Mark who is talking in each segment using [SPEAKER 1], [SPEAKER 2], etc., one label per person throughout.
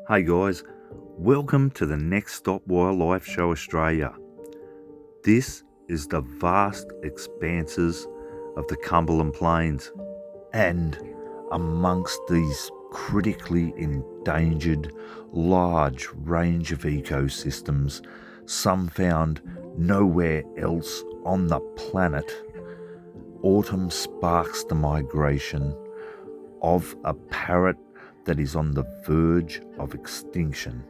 [SPEAKER 1] Hey guys, welcome to the Next Stop Wildlife Show Australia. This is the vast expanses of the Cumberland Plains, and amongst these critically endangered large range of ecosystems, some found nowhere else on the planet, autumn sparks the migration of a parrot that is on the verge of extinction,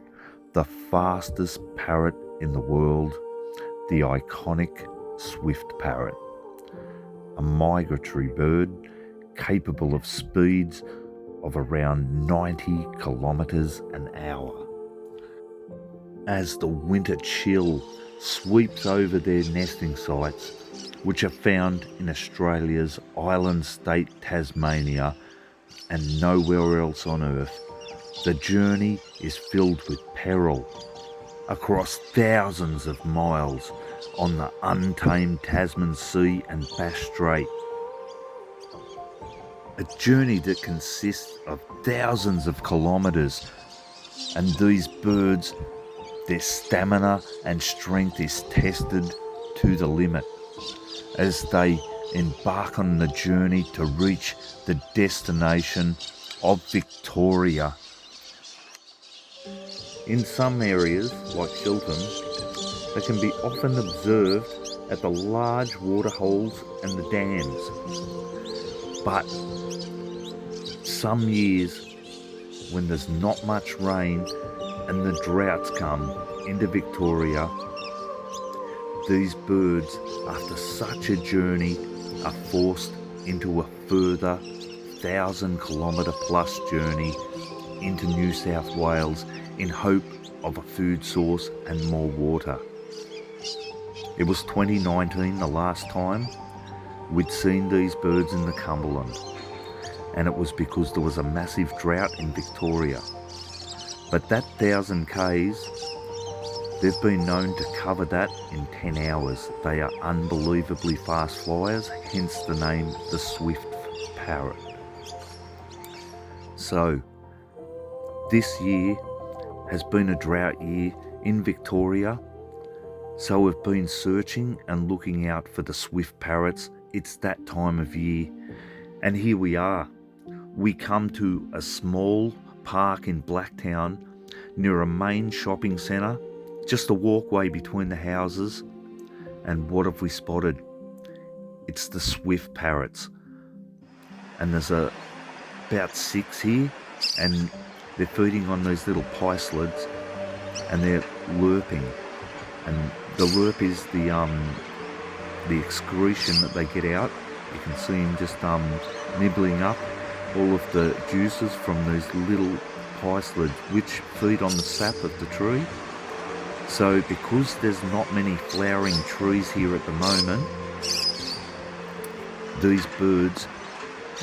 [SPEAKER 1] the fastest parrot in the world, the iconic swift parrot, a migratory bird capable of speeds of around 90 kilometres an hour. As the winter chill sweeps over their nesting sites, which are found in Australia's island state Tasmania and nowhere else on earth, the journey is filled with peril across thousands of miles on the untamed Tasman Sea and Bass Strait. A journey that consists of thousands of kilometres, and these birds, their stamina and strength is tested to the limit as they embark on the journey to reach the destination of Victoria. In some areas, like Shilton, they can be often observed at the large waterholes and the dams. But some years, when there's not much rain and the droughts come into Victoria, these birds, after such a journey, are forced into a further 1,000-kilometre plus journey into New South Wales in hope of a food source and more water. It was 2019 the last time we'd seen these birds in the Cumberland, and it was because there was a massive drought in Victoria. But that 1,000 Ks, they've been known to cover that in 10 hours. They are unbelievably fast flyers, hence the name the swift parrot. So, this year has been a drought year in Victoria, so we've been searching and looking out for the swift parrots. It's that time of year, and here we are. We come to a small park in Blacktown near a main shopping centre, just a walkway between the houses, and what have we spotted? It's the swift parrots, and there's about 6 here, and they're feeding on these little pie sleds, and they're lerping, and the lerp is the excretion that they get out. You can see them just nibbling up all of the juices from these little pie sleds, which feed on the sap of the tree. So because there's not many flowering trees here at the moment, these birds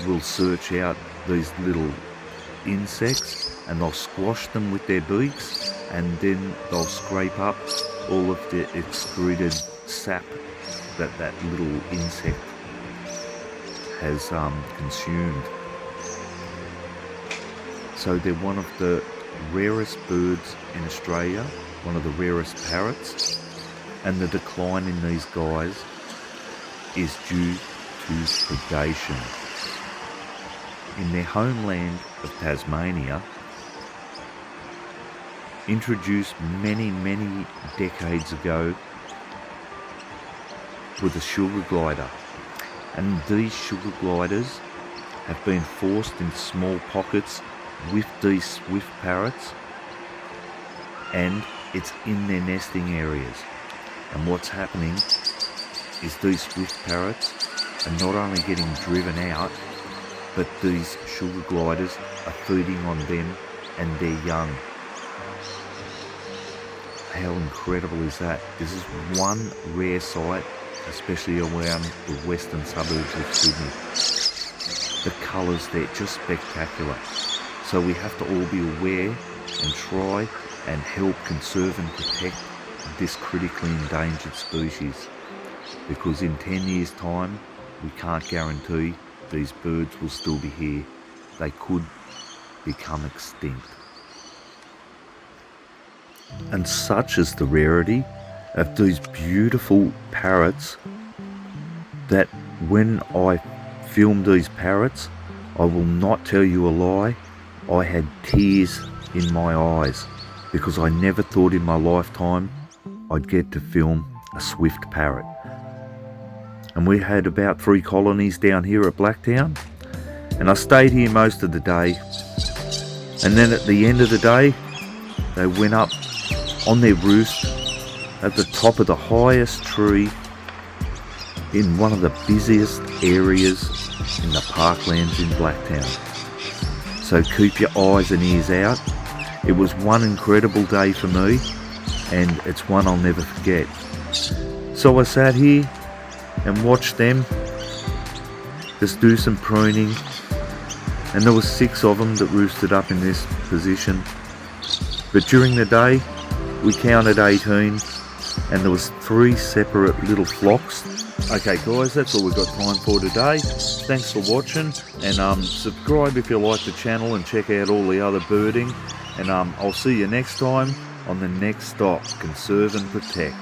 [SPEAKER 1] will search out these little insects and they'll squash them with their beaks, and then they'll scrape up all of the excreted sap that that little insect has consumed. So they're one of the rarest birds in Australia, one of the rarest parrots, and the decline in these guys is due to predation. In their homeland of Tasmania, introduced many decades ago with a sugar glider, and these sugar gliders have been forced in small pockets with these swift parrots, and it's in their nesting areas. And what's happening is these swift parrots are not only getting driven out, but these sugar gliders are feeding on them and their young. How incredible is that? This is one rare sight, especially around the western suburbs of Sydney. The colours, they're just spectacular. So we have to all be aware and try and help conserve and protect this critically endangered species, because in 10 years' time we can't guarantee these birds will still be here. They could become extinct. And such is the rarity of these beautiful parrots that when I filmed these parrots, I will not tell you a lie, I had tears in my eyes because I never thought in my lifetime I'd get to film a swift parrot. And we had about 3 colonies down here at Blacktown, and I stayed here most of the day, and then at the end of the day they went up on their roost at the top of the highest tree in one of the busiest areas in the parklands in Blacktown. So keep your eyes and ears out. It was one incredible day for me, and it's one I'll never forget. So I sat here and watched them just do some pruning, and there was 6 of them that roosted up in this position. But during the day we counted 18, and there was 3 separate little flocks. Okay guys, that's all we've got time for today. Thanks for watching, and subscribe if you like the channel and check out all the other birding, and I'll see you next time on the next stop, Conserve and Protect.